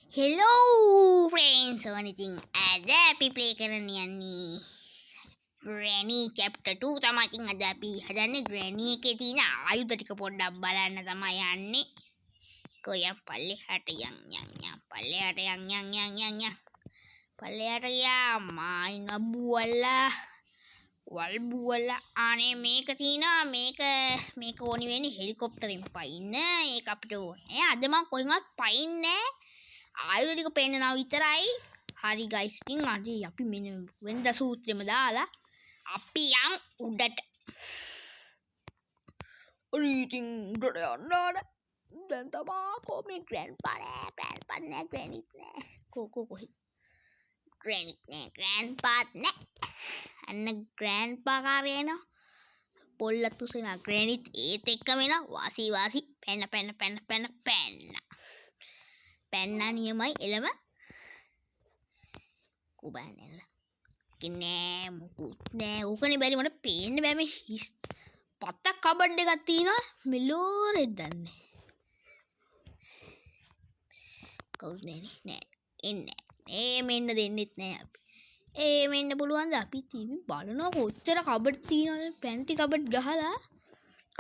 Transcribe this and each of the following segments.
Hello friends, so ඉතින් අද අපි play කරන්න යන්නේ Granny chapter 2 තමයි. ඉතින් අද අපි හදන්නේ Granny එකේ තියෙන ආයුධ ටික පොඩ්ඩක් බලන්න තමයි යන්නේ. කොයම් පල්ලෙහාට යන් පල්ලෙහාට යන් පල්ලෙහාට ගියා මායින බුවලා වල් බුවලා අනේ මේක තියෙනවා මේක ඕනි වෙන්නේ හෙලිකොප්ටරෙන් පයින්න. ඒක අපිට ඕනේ. අද මම කොහෙන්වත් පයින්නේ ආයුධ ටික පෙන්නනවා විතරයි. හරි ගයිස්, ඉතින් අද අපි මෙන්න වෙනද සූත්‍රෙම දාලා අපි යන් උඩට. ඉතින් උඩට යන්න ඕන. දැන් තමයි මේ ග්‍රෑන්ඩ්පා නෑ ග්‍රෑනිත් නෑ. කොහෙ ග්‍රෑනිත් නෑ ග්‍රෑන්ඩ්පාත් නෑ. අන්න ග්‍රෑන්ඩ්පා කාරේ එනවා. පොල්ලත් උසෙනවා. ග්‍රෑනිත් ඒත් එක්කම එනවා. වාසි පැන්නා නියමයි එළම කුබානෙල්ල නෑ මුකුත් නෑ. ඕකනේ බැරි මට පේන්න බෑ. මේ හිස් පත්තක් කබඩ් එකක් තියෙනවා මෙලෝරෙත් දන්නේ කවුරුත් නෑ එන්නේ මෙන්න දෙන්නෙත් නෑ අපි මෙන්න පුළුවන්ද අපි තියමින් බලනවා කොච්චර කබඩ් තියෙනවද. පැන්ටි කබඩ් ගහලා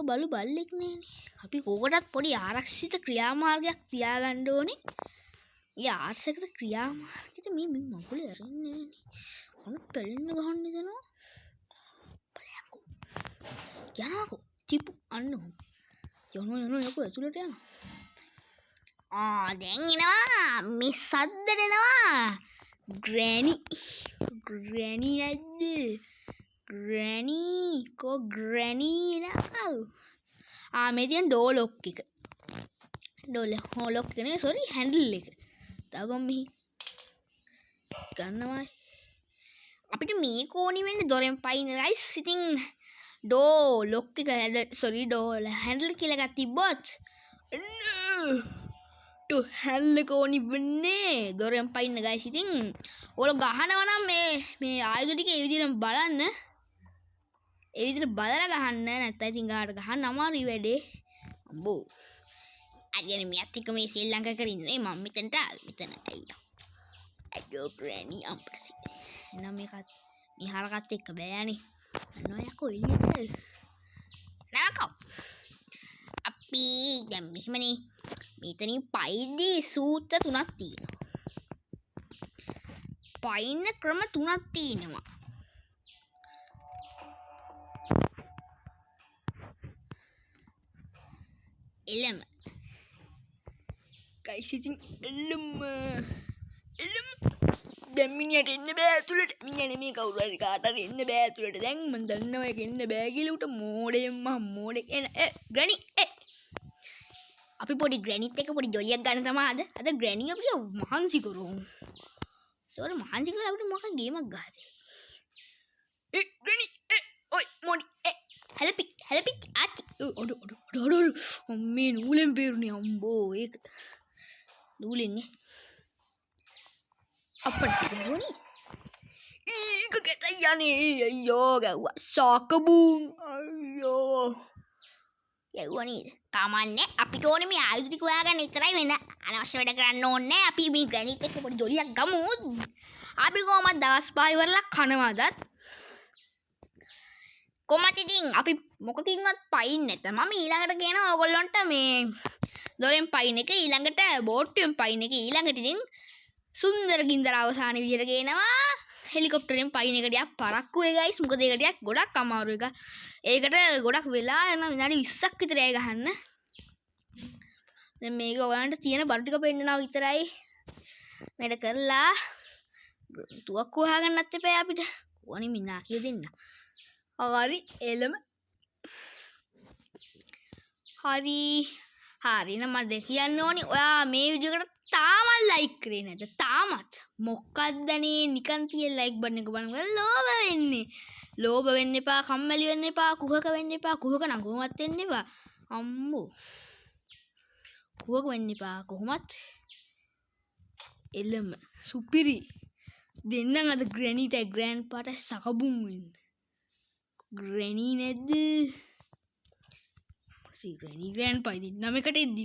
බලු බල්ලෙක් නෑනේ. අපි කෝකටත් පොඩි ආරක්ෂිත ක්‍රියාමාර්ගයක් තියාගන්න ඕනේ. ඒ ආර්ශකත ක්‍රියාමාර්ගයට මේ මගුල ඇරෙන්නේ කොන පෙලෙන්න ගහන්න දෙනවා. බලයන්කෝ යනකෝ චිපු අන්න යනවා ඇතුළට යනවා. දැන් එනවා මේ සද්ද දෙනවා. ග්‍රෑනි නැද්ද? ග්‍රෑනි නෑ. මේ තියෙන ඩෝ ලොක් එක. ලොක් එක නේ සෝරි හැන්ඩල් එක. දාගම් මෙහි ගන්නවා. අපිට මේ කෝණි වෙන්නේ දොරෙන් පයින් ගයිස්. ඉතින් ඩෝ ලොක් එක ඩෝ හැන්ඩල් කියලා එකක් තිබ්බොත් හැන්ඩල් එක ඕනි වෙන්නේ දොරෙන් පයින්න ගයිස්. ඉතින් ඔයාලා ගහනවා නම් මේ ආයුධ ටික ඒ විදිහට බලන්න. ඒ විදිහට බලලා ගහන්න. නැත්නම් ඉතින් ගහන්න අමාරුයි වැඩේ. අම්බෝ අදියනේ මෙයත් එක්ක මේ ශ්‍රී ලංකා කරින්නේ මම මෙතනට මෙතන ඇයිලා අයියෝ ග්‍රෑනි අම්පසි නම් මේකත් මේ හරකත් එක්ක බෑනේ. අනෝ යකෝ එළියට නාකෝ අපි දැන් මෙහෙමනේ මෙතනින් පයිදී සූත්‍ර 3ක් තියෙනවා. පයින්න ක්‍රම 3ක් තියෙනවා. එළම ගයිස් ඉතින් එළම දැන් මිනිහට එන්න බෑ ඇතුළට. මිනිහා නෙමෙයි කවුරු හරි කාට හරි එන්න බෑ ඇතුළට. දැන් මම දන්නවා ඒක එන්න බෑ කියලා. උට මෝඩෙක් එන ග්‍රැනි අපි පොඩි ග්‍රැනිත් එක්ක පොඩි ජොලියක් ගන්න තමයි අද ග්‍රැනි අපිට මහන්සි කරමු. සෝර මහන්සි කරලා අපිට මොකක් ගේමක් ගහද? ග්‍රැනි ඔයි මොඩි හැලපි ආච්චි ඔඩ මේ නූලෙන් බේරුනේ අම්බෝ. ඒක නූලෙන් අපිට ගහුණි. ඒක කැටයි යන්නේ. අයියෝ ගැව්වා සාකබුන්. අයියෝ ගැව්වා නේද? කමන්නේ අපිට ඕනේ මේ ආයුධ ටික හොයාගන්න විතරයි. වෙන අනවශ්‍ය වැඩ කරන්න ඕනේ නැහැ. අපි මේ ග්‍රැනිත් එක්ක පොඩි ජොලියක් ගමු. අපි කොහමද දවස් 5 ඉවරලා කනවාදත් කොහමද ඉතින් අපි මොකකින්වත් පයින් නැත. මම ඊළඟට කියනවා ඔයගොල්ලන්ට මේ දොරෙන් පයින් එක, ඊළඟට බෝට්ටුවෙන් පයින් එක, ඊළඟට ඉතින් සුන්දර ගින්දර අවසාන විදියට ගේනවා හෙලිකොප්ටරෙන් පයින් එක ටිකක් පරක්කු වෙයි ගයිස්. මොකද ඒක ටිකක් ගොඩක් අමාරු එක. ඒකට ගොඩක් වෙලා යන විනාඩි 20ක් විතර ඇය ගහන්න. දැන් මේක ඔයාලන්ට තියෙන බඩු ටික පෙන්නනවා විතරයි. වැඩ කරලා තුවක්කුව හොයාගන්නත් එපා අපිට. ඕනේ මිනා කිය දෙන්න. හරි එළම හරි නම මම කියන්න ඕනි. ඔයා මේ වීඩියෝ එකට තාමත් ලයික් කරේ නැද්ද? තාමත් මොකක්දනේ නිකන් තියෙන ලයික් බටන් එක බලන්න ලෝභ වෙන්න එපා, කම්මැලි වෙන්න එපා, කුහක වෙන්න එපා. කුහක නම් කොහොමත් වෙන්න එපා. අම්මෝ කුහක වෙන්න එපා කොහොමත්. එළම සුපිරි දෙන්නම් අද ග්‍රැනිට ග්‍රෑන්ඩ්පාට සකබුන් වෙන්න. ග්‍රැනි නැද්ද? ග්‍රැනි ග්‍රෑන්ඩ්පා ඉතින් 9කට එද්දි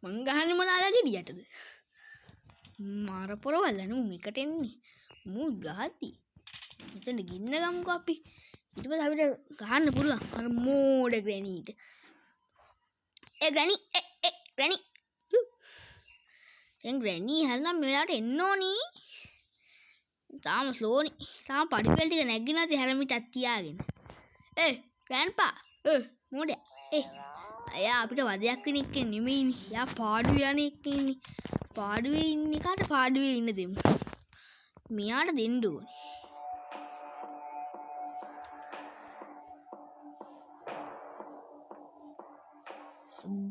මං ගහන්නේ මොනාලා ගෙඩියටද? මාර පොරවල්ල නුම් එකට එන්නේ මූ ගහද්දි එතන ගින්න ගමුකෝ අපි ඊට පස්සේ අපිට ගහන්න පුළුවන් අර මෝඩ ග්‍රැනීට ග්‍රැනි දැන් ග්‍රැනී හැරනම් මෙයාට එන්න ඕනි තාම ස්ලෝනි තාම පඩිපෙළ ටික නැගිනවද හැරමිටක් තියාගෙන ග්‍රෑන්ඩ්පා මෝඩයා අයා අපිට වදයක් වෙන එක නෙමෙයිනේ යා පාඩුවේ යන එක ඉන්නේ පාඩුවේ ඉන්න එකට පාඩුවේ ඉන්න දෙමු මෙයාට දෙන්න ඕනේ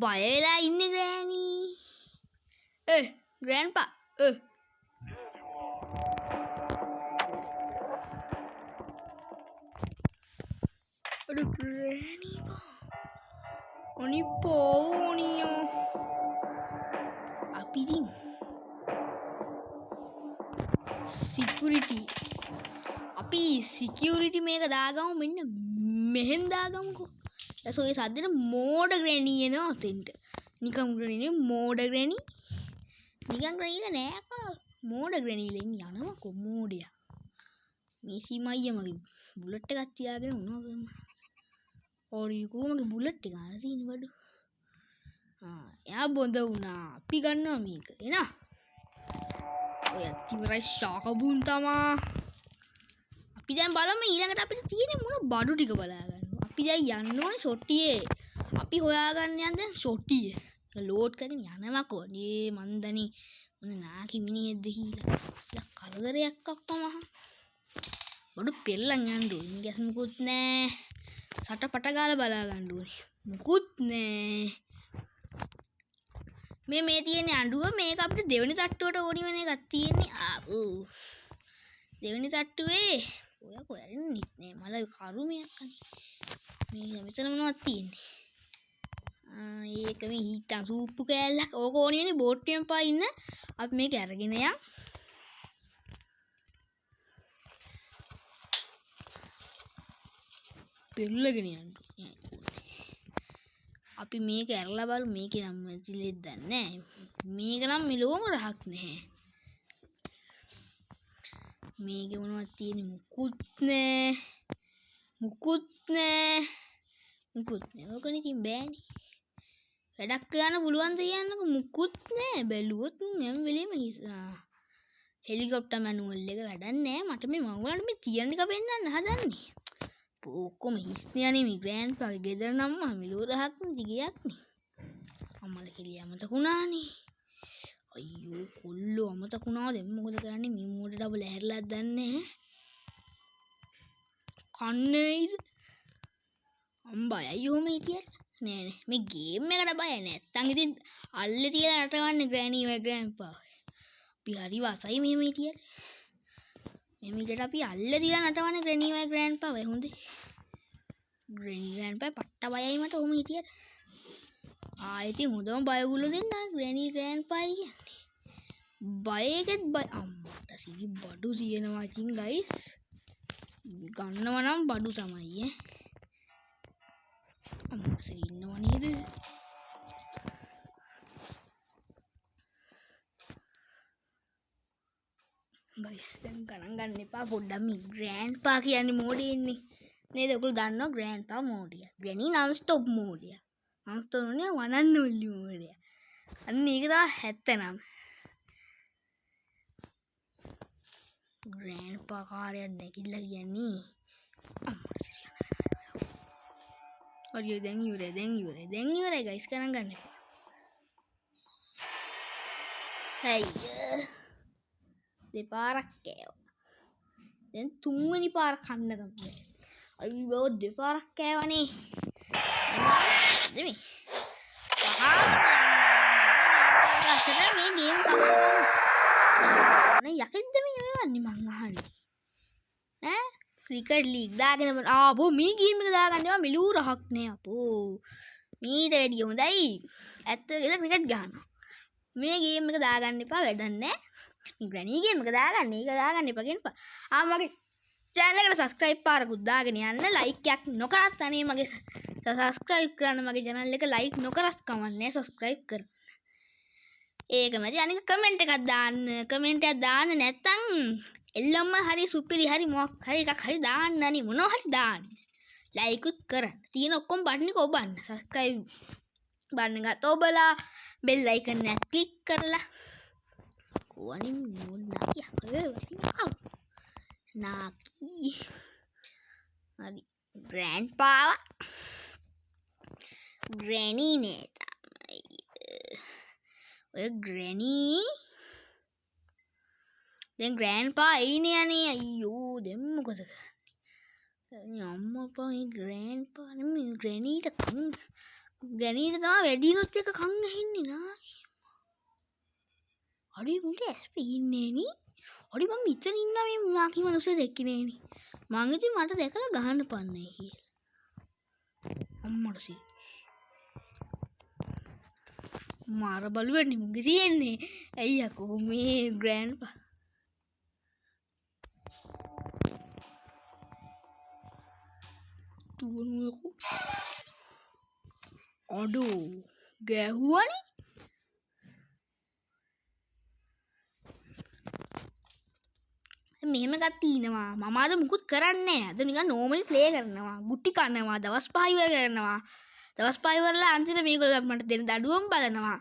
බය වෙලා ඉන්නේ ග්‍රෑනී ග්‍රෑන්ඩ්පා අර ග්‍රෑනී oni පෝනියෝ අපි ඉතින් සිකියුරිටි මේක දාගමු මෙන්න මෙහෙන් දාගමුකෝ දැන් ඔය සද්දෙට මෝඩ ග්‍රැනී එනවා ඔතෙන්ට නිකම් ග්‍රැනී මෝඩ ග්‍රැනී නිකම් ග්‍රැනී නෑකෝ මෝඩ ග්‍රැනී ලෙන් යනවාකෝ මෝඩයා මේ සීමයිය මගේ බුලට් එකක් තියාගෙන මොනවා කරමු ඔරිකෝ මගේ බුලට් එක අර තියෙන බඩු එයා බොඳ වුණා අපි ගන්නවා මේක එනා ඔය ඉවරයි ශාකබුන් තමා අපි දැන් බලමු ඊළඟට අපිට තියෙන මොන බඩු ටික බලා ගන්න අපි දැන් යන්න ඕනේ ෂොටියේ අපි හොයාගන්න යන දැන් ෂොටිය ලෝඩ් කරගෙන යනවාකෝ නේ මන්දනි මොන නාකි මිනිහෙක්ද කියලා කරදරයක් අප්පා මහා බඩු පෙරලන් යන්න ඕනේ ගැස් මුකුත් නෑ සටපට ගාලා බලා ගන්න ඕනේ මුකුත් නෑ මේ තියෙන අඬුව මේක අපිට දෙවෙනි තට්ටුවට ඕනි වෙන එකක් තියෙන්නේ ආපෝ දෙවෙනි තට්ටුවේ ඔය කොහෙන්ද නේ මල කරුමයක් අනේ මේ මෙතන මොනවද තියෙන්නේ ඒක මේ හිටන් සූප්පු කෑල්ලක් ඕක ඕනි වෙන්නේ බෝට්ටුවෙන් පා ඉන්න අපි මේක අරගෙන යන් පෙරලගෙන යන්න අපි මේක ඇරලා බලමු මේකේ නම් ඇතිලෙත් දන්නේ නැහැ මේක නම් මෙලොවම රහක් නැහැ මේකේ මොනවද තියෙන්නේ මුකුත් නෑ ඕකනේ කිම් බෑනේ වැඩක් කරන්න පුළුවන් ද කියන්නකෝ මුකුත් නෑ බැලුවොත් මම වෙලෙම හෙලිකොප්ටර් මැනුවල් එක වැඩක් නෑ මට මේ මංගලන්ට මේ තියන්න එක පෙන්නන්න හදන්නේ ඔක්කොම හිස්නියනේ මේ ග්‍රෑන්ඩ්පාගේ ගෙදර නම් මිලෝ රහක් දිගයක් නේ අම්මලා කෙලිය අමතක වුණානේ අයියෝ කොල්ලෝ අමතක වුණා දැන් මොකද කරන්නේ මේ මෝඩ ඩබල් ඇහැරලා දන්නේ කන්නේ වෙයිද අම්බයි අයියෝ මේ හිටියට නෑ මේ ගේම් එකට බය නැත්තම් ඉතින් අල්ලේ තියලා නටවන්නේ ග්‍රෑනී ඔය ග්‍රෑන්ඩ්පා අපි හරි වසයි මෙහෙම හිටියට මේ මිලට අපි අල්ලේ තියලා නටවන්නේ ග්‍රෑනී ඔය ග්‍රෑන්ඩ්පා වෙයි හොඳේ ග්‍රෑනී ග්‍රෑන්ඩ්පා පට්ට බයයි මට ඔහොම හිටියට ආයෙත් හොඳම බයගුල්ල දෙන්න ග්‍රෑනී ග්‍රෑන්ඩ්පා කියන්නේ බයකෙත් බය අම්මට සිරි බඩු තියෙනවා ඉතින් ගයිස් ගන්නවා නම් බඩු තමයි අම්මට සිරි ඉන්නව නේද ගයිස් දැන් ගණන් ගන්න එපා පොඩ්ඩක් මේ ග්‍රෑන්ඩ්පා කියන්නේ මෝඩේ ඉන්නේ නේද ඔයගොල්ලෝ දන්නවා ග්‍රෑන්ඩ්පා මෝඩියා ග්‍රෑනී නන් ස්ටොප් මෝඩියා නන් ස්ටොප් නේ වනන්න ඔල්ලි මෝඩියා අන්න ඒක තමයි 79 ග්‍රෑන්ඩ්පා කාර්යයක් නැකිලා කියන්නේ හරි දැන් ඉවරයි ගයිස් ගණන් ගන්න එපා අයියෝ දෙපාරක් කෑවා දැන් තුන්වෙනි පාර කන්න තමයි අයියෝ දෙපාරක් කෑවනේ දෙමි අසල මේ ගේම් නේ යකෙද්ද මේ වෙන්නේ මං අහන්නේ ඈ ක්‍රිකට් ලීග් දාගෙන ආපෝ මේ ගේම් එක දාගන්න ඒවා මිලූ රහක් නේ අපෝ මේ රේඩිය හොඳයි ඇත්ත කියලා ක්‍රිකට් ගහනවා මේ ගේම් එක දාගන්න එපා වැඩක් නැහැ මේ ග්‍රැනී ගේම් එක දාගන්න එපා කියනපා මගේ channel එකට subscribe පාරකුත් දාගෙන යන්න like එකක් නොකරත් අනේ මගේ subscribe කරන්න මගේ channel එක like නොකරත් කමන්නේ subscribe කරන්න ඒකමැති අනික කමෙන්ට් එකක් දාන්න. කමෙන්ට් එකක් දාන්න නැත්තම් එල්ලම්ම හරි සුපිරි හරි මොකක් හරි එකක් හරි දාන්න අනේ මොනවා හරි දාන්න. ලයික් උත් කරන්න. තියෙන ඔක්කොම බටන් එක ඔබන්න. සබ්ස්ක්‍රයිබ් බටන් එකත් ඔබලා බෙල් අයිකන් එක ක්ලික් කරලා කොහොනින් මොන්නාකිය නාකි හරි ග්‍රෑන්ඩ්පා ග්‍රැනි නේ තමයි ඔය ග්‍රැනි දැන් ග්‍රෑන්ඩ්පා එයිනේ අනේ අයියෝ දැන් මොකද කරන්නේ අම්මපා මේ ග්‍රෑන්ඩ්පා නෙමෙයි ග්‍රැනීට තමයි වැඩිනොත් එක කන් ඇහින්නේ නාකි අඩි මුට ඇස් පේන්නේ නේ අඩි මම මෙතන ඉන්නවා මේ නාකි මිනිස්සු දැක්කේ නෑනේ මං ඉතින් මට දැකලා ගහන්න පන්නේ කියලා අම්මට සී මාර බලුවන්නේ මුගේ තියෙන්නේ ඇයි අකෝ මේ ග්‍රෑන්ඩ්පා තුවනුවකෝ අඩෝ ගැහුවනේ මෙහෙම එකක් තියෙනවා මම අද මුකුත් කරන්නේ නැහැ අද නිකන් නෝමලි ප්ලේ කරනවා ගුටි කනවා දවස් 5 ඉවර කරනවා දවස් 5 ඉවරලා අන්තිමට මේගොල්ලෝ මට දෙන දඩුවම් බලනවා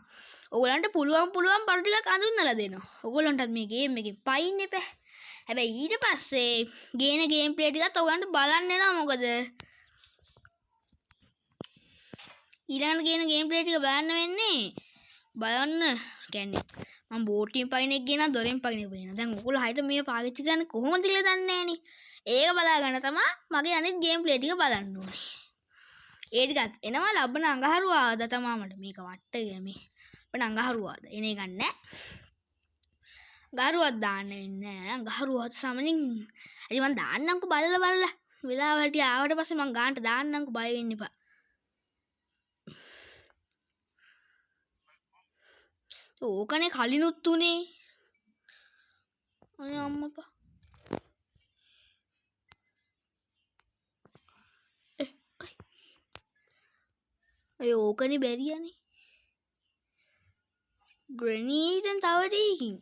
ඔයගලන්ට පුළුවන් බඩු ටිකක් අඳුන්නලා දෙනවා ඔයගලන්ටත් මේ ගේම් එකෙන් පයින් එපා හැබැයි ඊට පස්සේ ගේන ගේම් ප්ලේ ටිකත් ඔයගලන්ට බලන්න වෙනවා මොකද ඊළඟ ගේන ගේම් ප්ලේ ටික බලන්න කියන්නේ මම බෝටින් පයින් එක ගෙනා දොරෙන් පයින් එක වෙනවා දැන් ඔයගොල්ලෝ හයිට මේ පාවිච්චි කරන්නේ කොහොමද කියලා දන්නේ නැහනේ ඒක බලා ගන්න තමයි මගේ අනිත් ගේම් ප්ලේ ටික බලන්න ඕනේ ඒ ටිකත් එනවා ලබන අඟහරුවාද තමයි මට මේක වට්ටගෙන මේ අපේ අඟහරුවාද එන එක නැහැ ගාරුවක් දාන්න වෙන්නේ නැහැ අඟහරුවාද සමනින් හරි මම දාන්නම්කෝ බලලා වෙලාව හැටි ආවට පස්සේ මම ගානට දාන්නම්කෝ බය වෙන්න එපා ඕකනේ කලිනුත් උනේ අනේ අම්මපා අය ඕකනේ බැරියනේ ග්‍රැනීටන් තව ටිකකින්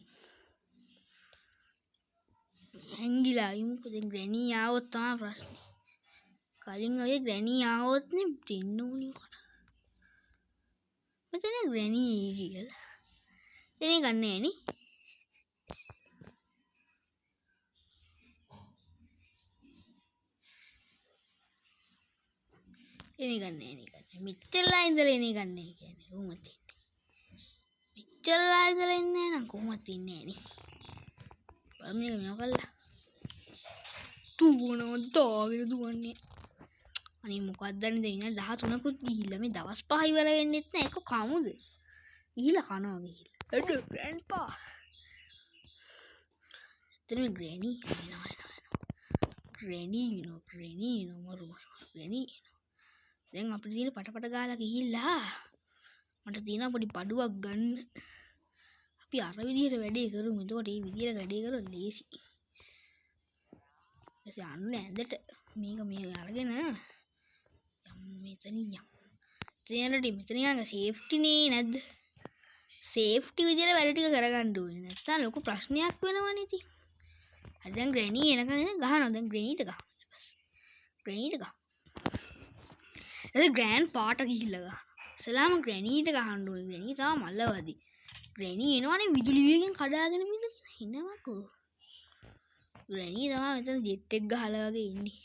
හැංගිලා ඉමුකෝ දැන් ග්‍රැනී ආවොත් තමයි ප්‍රශ්නේ කලින් ඔය ග්‍රැනී ආවොත් නේ දෙන්න ඕනේ කොට මෙතන ග්‍රැනී කියලා එනේ ගන්නෑ නේ එනේ ගන්නෑ මෙච්චරලා ඉඳලා එනේ ගන්නෑ කියන්නේ කොහොමද මෙච්චරලා ඉඳලා ඉන්නේ නම් කොහොමද ඉන්නේ නේ මේක මොකල්ලා දාගෙන දුවන්නේ අනේ මොකක්ද දන්නේ ඉන්න 13කුත් ගිහිල්ලා මේ දවස් 5 ඉවර වෙන්නෙත් නෑ ඒක කමුද ගිහිල්ලා කනවා ගිහිල්ලා එඩ ග්‍රෑන්ඩ්පා එතන ග්‍රැනි ග්‍රැනි මරු ග්‍රැනි දැන් අපිට තියෙන පටපට ගාලා ගිහිල්ලා මට තියෙන පොඩි බඩුවක් ගන්න අපි අර විදිහට වැඩේ කරමු එතකොට මේ විදිහට වැඩේ කරොත් ලේසි එසේ අන්න ඇඳට මේක අරගෙන මෙතනින් මෙතන යන සේෆ්ටි නේ නැද්ද සේෆ්ටි විදිහට වැඩ ටික කරගන්න ඕනේ නැත්නම් ලොකු ප්‍රශ්නයක් වෙනවනේ ඉතින් හරි දැන් ග්‍රැනි එනකන් ගහනවා දැන් ග්‍රැනිට ගහ එතන ග්‍රෑන්ඩ් පාට ගිහිල්ලා ගහනවා ඉස්සලාම ග්‍රැනිට ගහන්න ඕනේ ග්‍රැනි තමයි මල්ලවදී ග්‍රැනි එනවනේ විදුලි වේගෙන් කඩාගෙන එනවකෝ ග්‍රැනි තමයි මෙතන ජෙට් එක ගහලා වගේ ඉන්නේ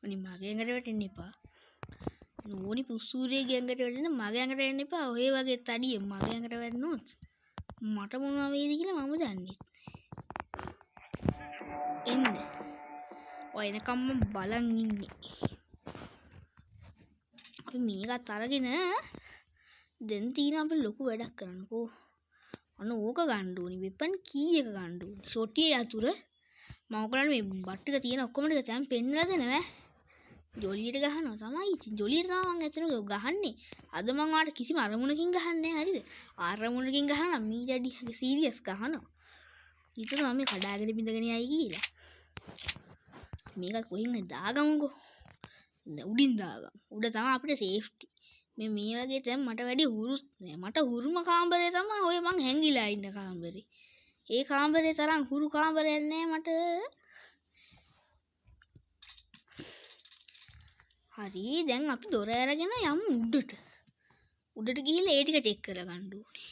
අනේ මගේ ඇඟට වැටෙන්න එපා නෝනි පුස්සූරියගේ ඇඟට වැටෙන්න මගේ ඇඟට වැටෙන්න එපා ඔය වගේ තඩිය මගේ ඇඟට වැටුනොත් මට මොනවා වෙයිද කියලා මම දන්නේ එන්න ඔය එනකම්ම බලන් ඉන්නේ අපි මේකත් අරගෙන දැන් තියෙන අපි ලොකු වැඩක් කරන්නකෝ අන්න ඕක ගන්න ඕනි වෙපන් කී එක ගන්න ඕනි ෂොටිය යතුරු මම ඔයගලන්ට මේ බට් ටික තියෙන ඔක්කොම ටික දැන් පෙන්නලා දෙනවා ජොලියට ගහනවා තමයි ඉතින් ජොලියට තමයි මම ඇත්තටම ගහන්නේ අද මම ඔයාලට කිසිම අරමුණකින් ගහන්නේ නැහැ හරිද අරමුණකින් ගහනවා මී ඩැඩි සීරියස් ගහනවා ඊට මම මේ කඩාගෙන බින්දගෙන යයි කියලා මේක කොහෙන්ද දාගමුකෝ උඩින් දාගමු. උඩ තමයි අපිට සේෆ්ටි. මේ වගේ තැන් මට වැඩි හුරුත් නෑ. මට හුරුම කාමරේ තමයි ඔය මං හැංගිලා ඉන්න කාමරේ. ඒ කාමරේ තරම් හුරු කාමරයක් නෑ මට. හරි දැන් අපි දොර අරගෙන යමු උඩට. උඩට ගිහිල්ලා ඒ ටික චෙක් කරගන්න ඕනේ.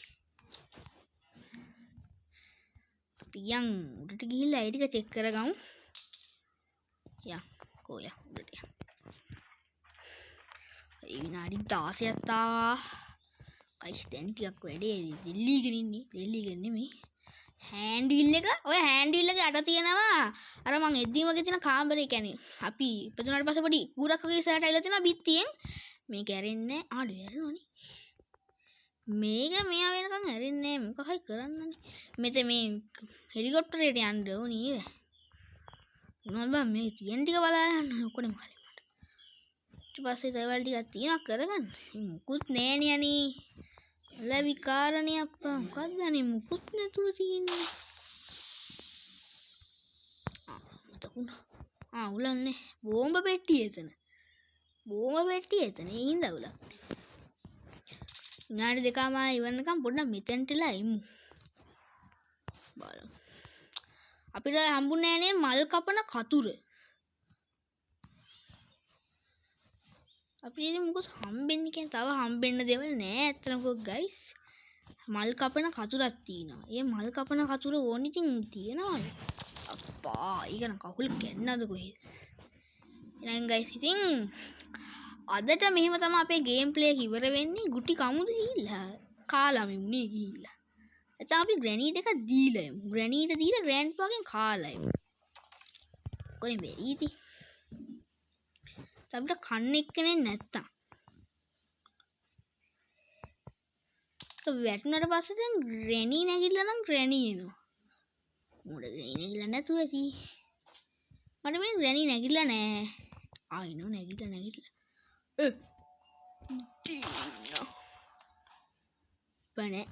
අපි යන් උඩට ගිහිල්ලා ඒ ටික චෙක් කරගමු. යන් කොයා උඩට යන්. ඒ විනාඩි 16ක් ආවා. කයිස් දැන් ටිකක් වැඩේ දෙල්ලීගෙන ඉන්නේ. දෙල්ලීගෙන නෙමෙයි. හෑන්ඩිල් එක ඔය හෑන්ඩිල් එක යට තියෙනවා. අර මං එද්දීම වගේ තියෙන කාමරේ කියන්නේ අපි ඉපදුනාට පස්සේ පොඩි කූරක් වගේ ඉස්සරහට ඇවිල්ලා තියෙනවා බිත්තියෙන්. මේක ඇරෙන්නේ ආඩු ඇරෙනවනේ. මේක මෙයා වෙනකන් ඇරෙන්නේ මොකක් හරි කරන්නනේ. මෙතන මේ හෙලිකොප්ටරේට යන්න ඕනේ. මොනවද බං මේ තියෙන ටික බලා ගන්න ඔක්කොම කලින් මට. ඊට පස්සේ තවල් ටිකක් තියනවා කරගන්න. මුකුත් නෑනේ අනේ. ලැබිකාරණේ අප්පා මොකක්ද අනේ මුකුත් නැතුව තියෙන්නේ. මතකුණා. උලන්නේ බෝම්බ පෙට්ටිය එතන. බෝම්බ පෙට්ටිය එතන. ඒ හින්දා උලන්නේ. විනාඩි දෙකම ඉවරනකම් පොඩ්ඩක් මෙතෙන්ටලා ඉමු. බලමු. අපිට හම්බුනේ නෑනේ මල් කපන කතුර. අපිට මොකද හම්බෙන්නේ කියන්නේ තව හම්බෙන්න දේවල් නෑ අතනකෝ ගයිස්. මල් කපන කතුරක් තියෙනවා. ඒ මල් කපන කතුර ඕනි ඉතින් තියෙනවා. අප්පා ඊකන කකුල් කැන්නද කොහෙද? එහෙනම් ගයිස් ඉතින් අදට මෙහෙම තමයි අපේ ගේම් ප්ලේ එක ඉවර වෙන්නේ. ගුටි කමුද ගිහිල්ලා කාලා මේ උනේ ගිහිල්ලා. එතන අපි ග්‍රැනීට් එක දීලා යමු. ග්‍රැනීට දීලා ග්‍රෑන්ඩ්පාගෙන් කාලා යමු. කොහෙන් බැරිද? අපිට කන්න එක්කනේ නැත්තම්. ඒක වැටුණාට පස්සේ දැන් ග්‍රැනී නැගිටලා නම් ග්‍රැනී එනවා. මොකද ග්‍රැනී නැගිටලා නැතුව ඇති. මට මේ ග්‍රැනී නැගිටලා නෑ. ආයෙනෝ නැගිටලා. බනේ.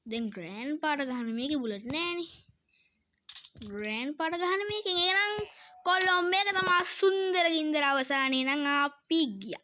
දැන් ග්‍රෑන්ඩ් පාට ගහන මේකේ බුලට් නෑනේ. ග්‍රෑන්ඩ් පාට ගහන මේකෙන් එහෙනම් කොල්ලෝ මේක තමයි සුන්දර ගින්දර අවසානයේ නම් අපි ගියා.